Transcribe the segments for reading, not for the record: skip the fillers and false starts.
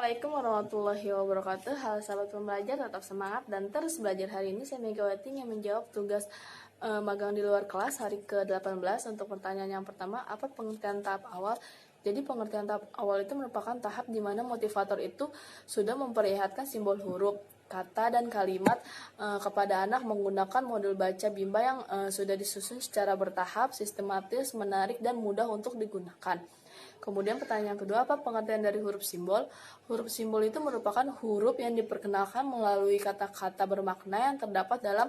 Assalamualaikum warahmatullahi wabarakatuh. Halo sahabat pembelajar, tetap semangat dan terus belajar. Hari ini saya Megawati yang menjawab tugas magang di luar kelas hari ke-18. Untuk pertanyaan yang pertama, apa pengertian tahap awal? Jadi pengertian tahap awal itu merupakan tahap di mana motivator itu sudah memperlihatkan simbol huruf, kata, dan kalimat kepada anak menggunakan modul baca bimba yang sudah disusun secara bertahap, sistematis, menarik, dan mudah untuk digunakan. Kemudian pertanyaan kedua, apa pengertian dari huruf simbol? Huruf simbol itu merupakan huruf yang diperkenalkan melalui kata-kata bermakna yang terdapat dalam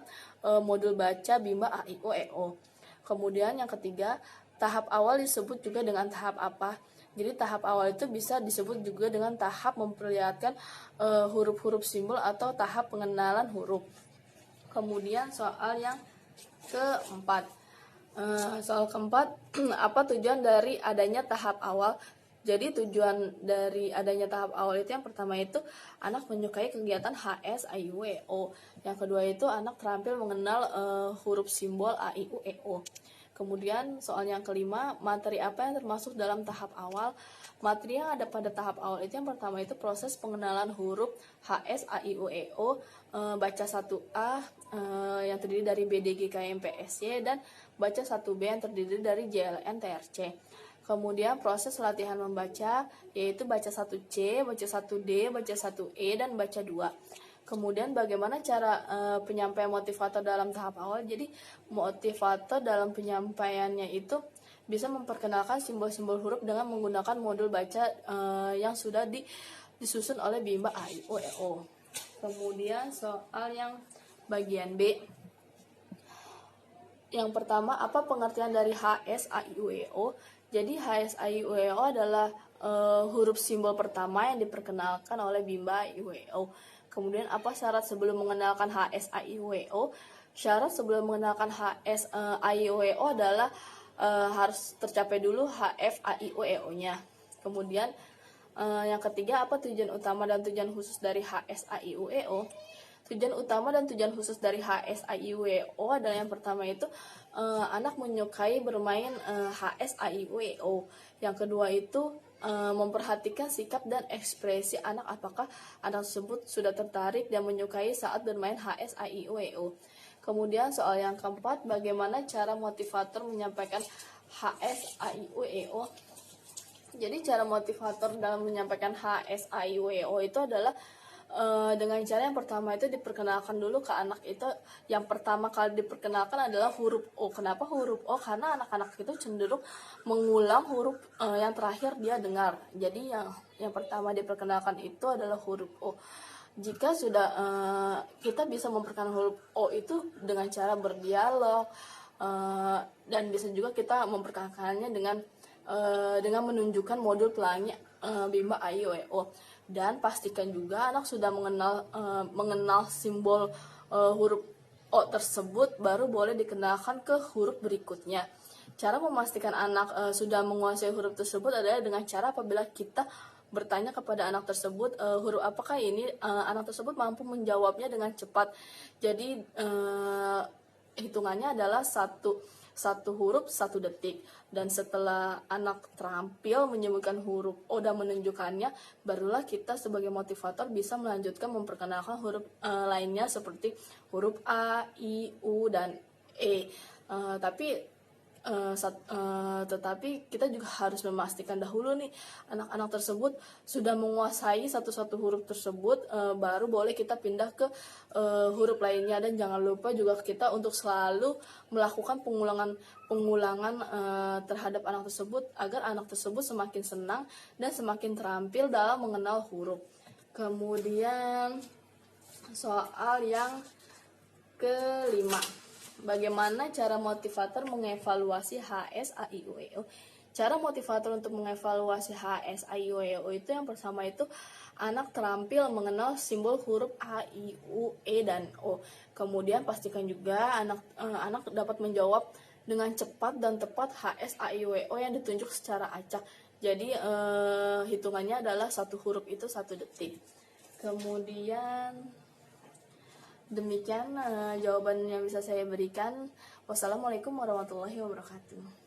modul baca bimba A, I, O, E, O. Kemudian yang ketiga, tahap awal disebut juga dengan tahap apa? Jadi tahap awal itu bisa disebut juga dengan tahap memperlihatkan huruf-huruf simbol atau tahap pengenalan huruf. Kemudian soal yang keempat. Soal keempat, apa tujuan dari adanya tahap awal? Jadi tujuan dari adanya tahap awal itu yang pertama itu anak menyukai kegiatan HS, A, I, U, E, O. Yang kedua itu anak terampil mengenal huruf simbol A, I, U, E, O. Kemudian soal yang kelima, materi apa yang termasuk dalam tahap awal? Materi yang ada pada tahap awal itu yang pertama itu proses pengenalan huruf HS, A, I, U, E, O, baca 1A yang terdiri dari B, D, G, K, M, P, S, Y, dan baca 1B yang terdiri dari JLN, TRC. Kemudian proses latihan membaca yaitu baca 1C, baca 1D, baca 1E, dan baca 2. Kemudian bagaimana cara penyampaian motivator dalam tahap awal? Jadi motivator dalam penyampaiannya itu bisa memperkenalkan simbol-simbol huruf dengan menggunakan modul baca yang sudah disusun oleh bimba A, I, O, E, O. Kemudian soal yang bagian B. Yang pertama, apa pengertian dari HS, A, I, U, E, O? Jadi HS, A, I, U, E, O adalah huruf simbol pertama yang diperkenalkan oleh bimba A, I, U, E, O. Kemudian apa syarat sebelum mengenalkan HS, A, I, U, E, O? Syarat sebelum mengenalkan HS, A, I, U, E, O adalah harus tercapai dulu HF, A, I, U, E, O-nya. Kemudian yang ketiga, apa tujuan utama dan tujuan khusus dari HS, A, I, U, E, O? Tujuan utama dan tujuan khusus dari HS, A, I, U, E, O adalah yang pertama itu anak menyukai bermain HS, A, I, U, E, O. Yang kedua itu memperhatikan sikap dan ekspresi anak, apakah anak tersebut sudah tertarik dan menyukai saat bermain HS, A, I, U, E, O. Kemudian soal yang keempat, bagaimana cara motivator menyampaikan HS, A, I, U, E, O? Jadi cara motivator dalam menyampaikan HS, A, I, U, E, O itu adalah dengan cara yang pertama itu diperkenalkan dulu ke anak itu. Yang pertama kali diperkenalkan adalah huruf O. Kenapa huruf O? Karena anak-anak itu cenderung mengulang huruf yang terakhir dia dengar. Jadi yang pertama diperkenalkan itu adalah huruf O. Jika sudah kita bisa memperkenalkan huruf O itu dengan cara berdialog dan bisa juga kita memperkenalkannya dengan menunjukkan modul pelangi bimba A, I, U, E, O. Dan pastikan juga anak sudah mengenal simbol huruf O tersebut, baru boleh dikenalkan ke huruf berikutnya. Cara memastikan anak sudah menguasai huruf tersebut adalah dengan cara apabila kita bertanya kepada anak tersebut huruf apakah ini, anak tersebut mampu menjawabnya dengan cepat. Jadi hitungannya adalah satu huruf 1 detik, dan setelah anak terampil menyebutkan huruf O dan menunjukkannya, barulah kita sebagai motivator bisa melanjutkan memperkenalkan huruf lainnya seperti huruf A, I, U, dan E. Tetapi kita juga harus memastikan dahulu nih anak-anak tersebut sudah menguasai satu-satu huruf tersebut, baru boleh kita pindah ke huruf lainnya. Dan jangan lupa juga kita untuk selalu melakukan pengulangan terhadap anak tersebut agar anak tersebut semakin senang dan semakin terampil dalam mengenal huruf. Kemudian soal yang kelima, bagaimana cara motivator mengevaluasi HS, A, I, U, E, O? Cara motivator untuk mengevaluasi HS, A, I, U, E, O itu yang pertama itu anak terampil mengenal simbol huruf A, I, U, E, dan O. Kemudian pastikan juga anak dapat menjawab dengan cepat dan tepat HS, A, I, U, E, O yang ditunjuk secara acak. Jadi hitungannya adalah satu huruf itu 1 detik. Kemudian demikian jawaban yang bisa saya berikan. Wassalamualaikum warahmatullahi wabarakatuh.